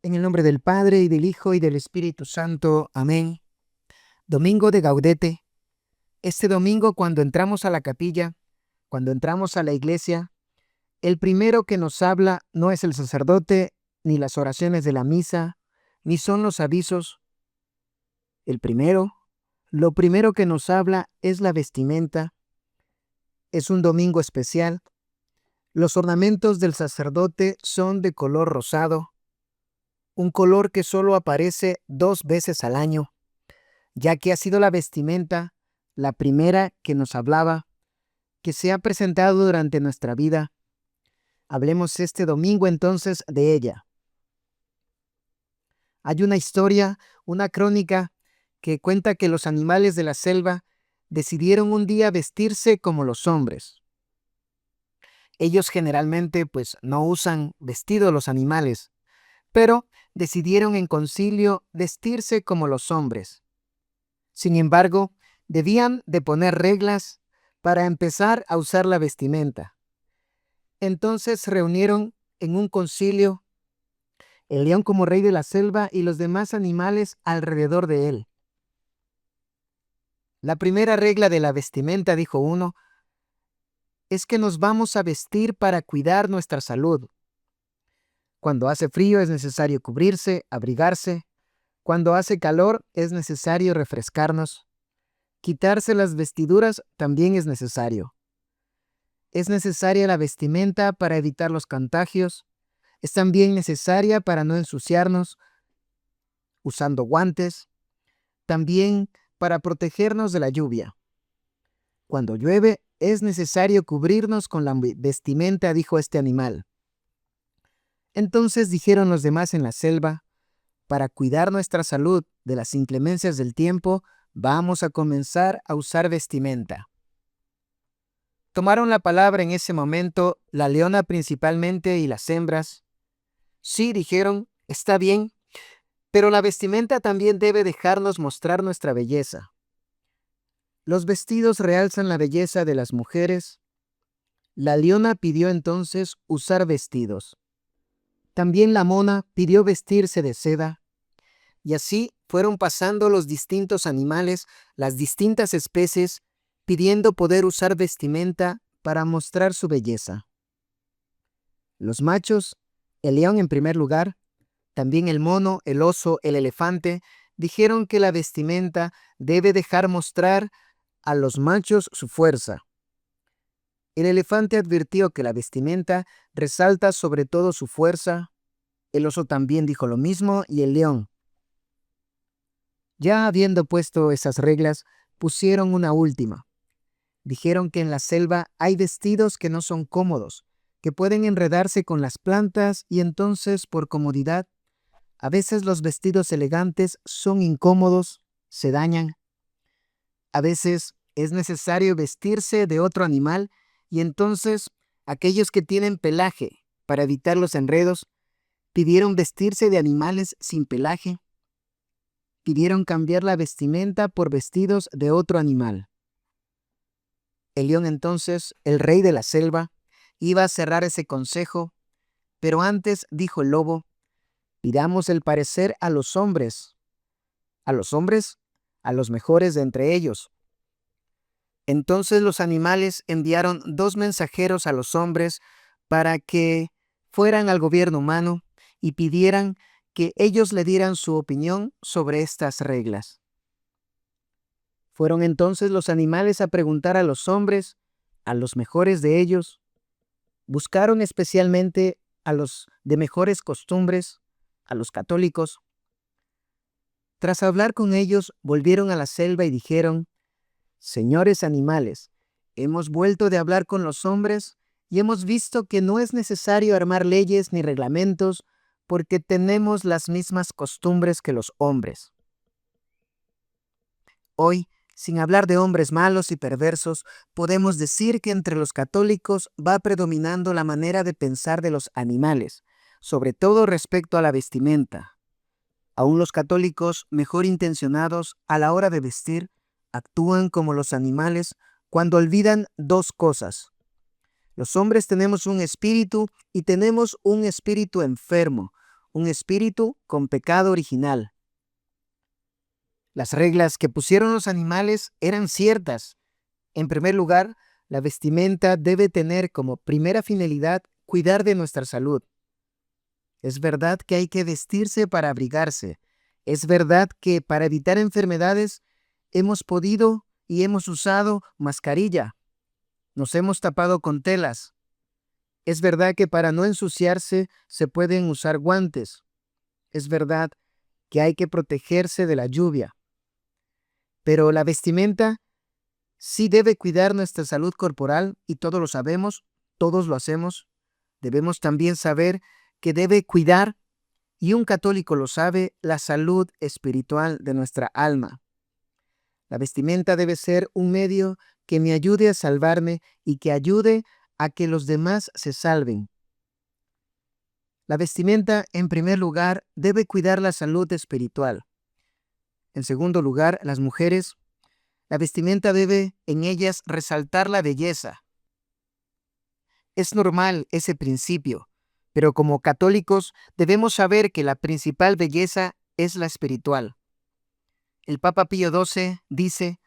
En el nombre del Padre, y del Hijo, y del Espíritu Santo. Amén. Domingo de Gaudete. Este domingo, cuando entramos a la capilla, cuando entramos a la iglesia, el primero que nos habla no es el sacerdote, ni las oraciones de la misa, ni son los avisos. Lo primero que nos habla es la vestimenta. Es un domingo especial. Los ornamentos del sacerdote son de color rosado, un color que solo aparece 2 veces al año, ya que ha sido la vestimenta la primera que nos hablaba, que se ha presentado durante nuestra vida. Hablemos este domingo entonces de ella. Hay una historia, una crónica, que cuenta que los animales de la selva decidieron un día vestirse como los hombres. Ellos generalmente no usan vestido los animales, pero decidieron en concilio vestirse como los hombres. Sin embargo, debían de poner reglas para empezar a usar la vestimenta. Entonces se reunieron en un concilio el león como rey de la selva y los demás animales alrededor de él. La primera regla de la vestimenta, dijo uno, es que nos vamos a vestir para cuidar nuestra salud. Cuando hace frío es necesario cubrirse, abrigarse. Cuando hace calor es necesario refrescarnos. Quitarse las vestiduras también es necesario. Es necesaria la vestimenta para evitar los contagios. Es también necesaria para no ensuciarnos usando guantes. También para protegernos de la lluvia. Cuando llueve es necesario cubrirnos con la vestimenta, dijo este animal. Entonces dijeron los demás en la selva, para cuidar nuestra salud de las inclemencias del tiempo, vamos a comenzar a usar vestimenta. Tomaron la palabra en ese momento la leona principalmente y las hembras. Sí, dijeron, está bien, pero la vestimenta también debe dejarnos mostrar nuestra belleza. Los vestidos realzan la belleza de las mujeres. La leona pidió entonces usar vestidos. También la mona pidió vestirse de seda. Y así fueron pasando los distintos animales, las distintas especies, pidiendo poder usar vestimenta para mostrar su belleza. Los machos, el león en primer lugar, también el mono, el oso, el elefante, dijeron que la vestimenta debe dejar mostrar a los machos su fuerza. El elefante advirtió que la vestimenta resalta sobre todo su fuerza. El oso también dijo lo mismo y el león. Ya habiendo puesto esas reglas, pusieron una última. Dijeron que en la selva hay vestidos que no son cómodos, que pueden enredarse con las plantas y entonces, por comodidad, a veces los vestidos elegantes son incómodos, se dañan. A veces es necesario vestirse de otro animal y entonces aquellos que tienen pelaje, para evitar los enredos, pidieron vestirse de animales sin pelaje. Pidieron cambiar la vestimenta por vestidos de otro animal. El león entonces, el rey de la selva, iba a cerrar ese consejo, pero antes dijo el lobo, pidamos el parecer a los hombres, a los mejores de entre ellos. Entonces los animales enviaron 2 mensajeros a los hombres para que fueran al gobierno humano y pidieran que ellos le dieran su opinión sobre estas reglas. Fueron entonces los animales a preguntar a los hombres, a los mejores de ellos. Buscaron especialmente a los de mejores costumbres, a los católicos. Tras hablar con ellos, volvieron a la selva y dijeron, señores animales, hemos vuelto de hablar con los hombres y hemos visto que no es necesario armar leyes ni reglamentos porque tenemos las mismas costumbres que los hombres. Hoy, sin hablar de hombres malos y perversos, podemos decir que entre los católicos va predominando la manera de pensar de los animales, sobre todo respecto a la vestimenta. Aún los católicos, mejor intencionados a la hora de vestir, actúan como los animales cuando olvidan 2 cosas. Los hombres tenemos un espíritu y tenemos un espíritu enfermo, un espíritu con pecado original. Las reglas que pusieron los animales eran ciertas. En primer lugar, la vestimenta debe tener como primera finalidad cuidar de nuestra salud. Es verdad que hay que vestirse para abrigarse. Es verdad que para evitar enfermedades hemos podido y hemos usado mascarilla. Nos hemos tapado con telas. Es verdad que para no ensuciarse se pueden usar guantes. Es verdad que hay que protegerse de la lluvia. Pero la vestimenta sí debe cuidar nuestra salud corporal y todos lo sabemos, todos lo hacemos. Debemos también saber que debe cuidar, y un católico lo sabe, la salud espiritual de nuestra alma. La vestimenta debe ser un medio que me ayude a salvarme y que ayude a que los demás se salven. La vestimenta, en primer lugar, debe cuidar la salud espiritual. En segundo lugar, las mujeres, la vestimenta debe en ellas resaltar la belleza. Es normal ese principio, pero como católicos debemos saber que la principal belleza es la espiritual. El Papa Pío XII dice: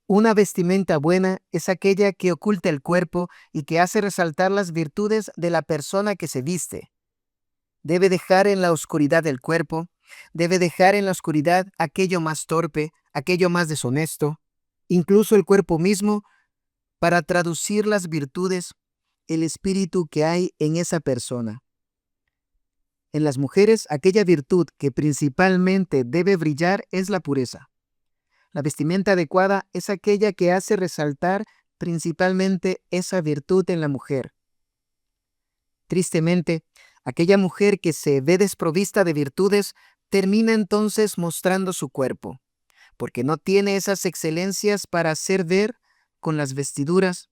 una vestimenta buena es aquella que oculta el cuerpo y que hace resaltar las virtudes de la persona que se viste. Debe dejar en la oscuridad el cuerpo, debe dejar en la oscuridad aquello más torpe, aquello más deshonesto, incluso el cuerpo mismo, para traducir las virtudes, el espíritu que hay en esa persona. En las mujeres, aquella virtud que principalmente debe brillar es la pureza. La vestimenta adecuada es aquella que hace resaltar principalmente esa virtud en la mujer. Tristemente, aquella mujer que se ve desprovista de virtudes termina entonces mostrando su cuerpo, porque no tiene esas excelencias para hacer ver con las vestiduras.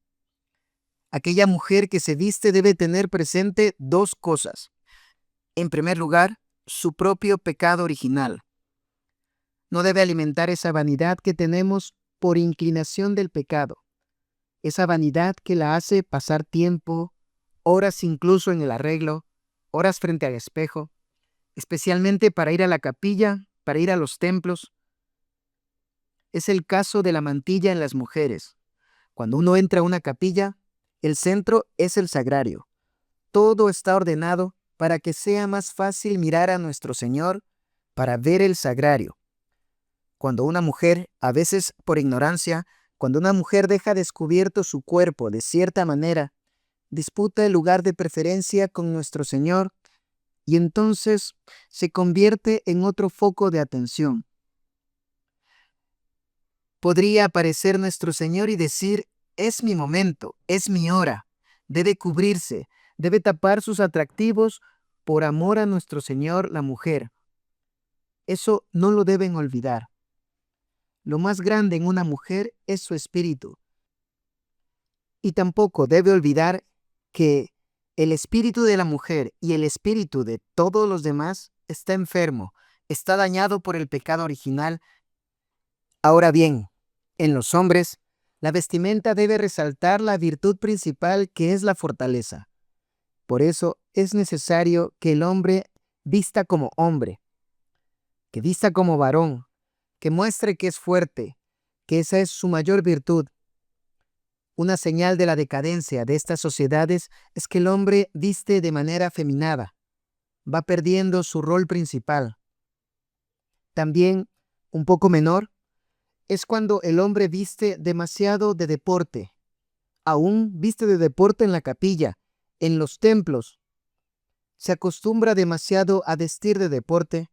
Aquella mujer que se viste debe tener presente dos cosas. En primer lugar, su propio pecado original. No debe alimentar esa vanidad que tenemos por inclinación del pecado, esa vanidad que la hace pasar tiempo, horas incluso en el arreglo, horas frente al espejo, especialmente para ir a la capilla, para ir a los templos. Es el caso de la mantilla en las mujeres. Cuando uno entra a una capilla, el centro es el sagrario. Todo está ordenado para que sea más fácil mirar a nuestro Señor, para ver el sagrario. Cuando una mujer, a veces por ignorancia, cuando una mujer deja descubierto su cuerpo de cierta manera, disputa el lugar de preferencia con nuestro Señor y entonces se convierte en otro foco de atención. Podría aparecer nuestro Señor y decir: es mi momento, es mi hora. Debe cubrirse, debe tapar sus atractivos por amor a nuestro Señor, la mujer. Eso no lo deben olvidar. Lo más grande en una mujer es su espíritu. Y tampoco debe olvidar que el espíritu de la mujer y el espíritu de todos los demás está enfermo, está dañado por el pecado original. Ahora bien, en los hombres, la vestimenta debe resaltar la virtud principal, que es la fortaleza. Por eso es necesario que el hombre vista como hombre, que vista como varón, que muestre que es fuerte, que esa es su mayor virtud. Una señal de la decadencia de estas sociedades es que el hombre viste de manera afeminada, va perdiendo su rol principal. También, un poco menor, es cuando el hombre viste demasiado de deporte. Aún viste de deporte en la capilla, en los templos. Se acostumbra demasiado a vestir de deporte.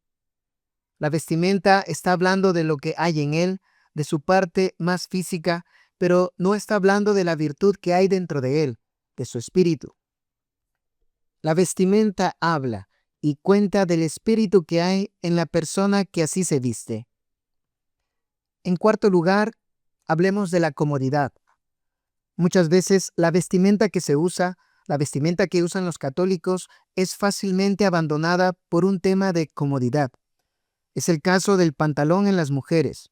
La vestimenta está hablando de lo que hay en él, de su parte más física, pero no está hablando de la virtud que hay dentro de él, de su espíritu. La vestimenta habla y cuenta del espíritu que hay en la persona que así se viste. En cuarto lugar, hablemos de la comodidad. Muchas veces la vestimenta que se usa, la vestimenta que usan los católicos, es fácilmente abandonada por un tema de comodidad. Es el caso del pantalón en las mujeres.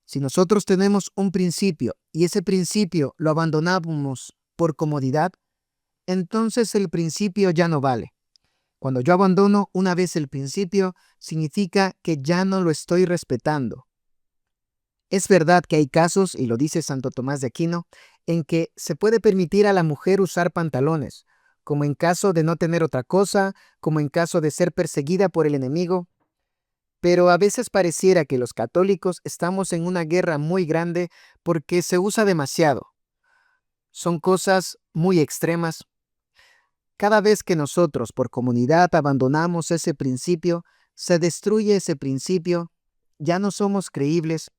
Si nosotros tenemos un principio y ese principio lo abandonamos por comodidad, entonces el principio ya no vale. Cuando yo abandono una vez el principio, significa que ya no lo estoy respetando. Es verdad que hay casos, y lo dice Santo Tomás de Aquino, en que se puede permitir a la mujer usar pantalones, como en caso de no tener otra cosa, como en caso de ser perseguida por el enemigo, pero a veces pareciera que los católicos estamos en una guerra muy grande porque se usa demasiado. Son cosas muy extremas. Cada vez que nosotros por comunidad abandonamos ese principio, se destruye ese principio, ya no somos creíbles.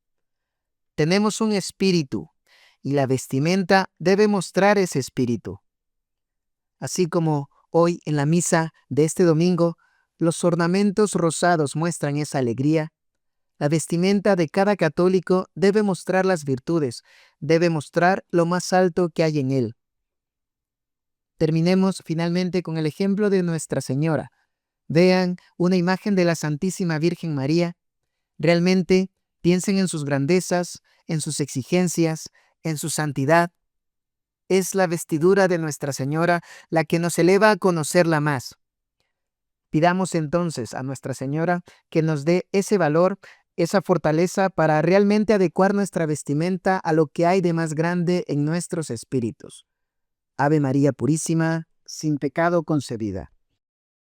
Tenemos un espíritu y la vestimenta debe mostrar ese espíritu. Así como hoy en la misa de este domingo, los ornamentos rosados muestran esa alegría, la vestimenta de cada católico debe mostrar las virtudes, debe mostrar lo más alto que hay en él. Terminemos finalmente con el ejemplo de Nuestra Señora. Vean una imagen de la Santísima Virgen María. Realmente piensen en sus grandezas, en sus exigencias, en su santidad. Es la vestidura de Nuestra Señora la que nos eleva a conocerla más. Pidamos entonces a Nuestra Señora que nos dé ese valor, esa fortaleza para realmente adecuar nuestra vestimenta a lo que hay de más grande en nuestros espíritus. Ave María Purísima, sin pecado concebida.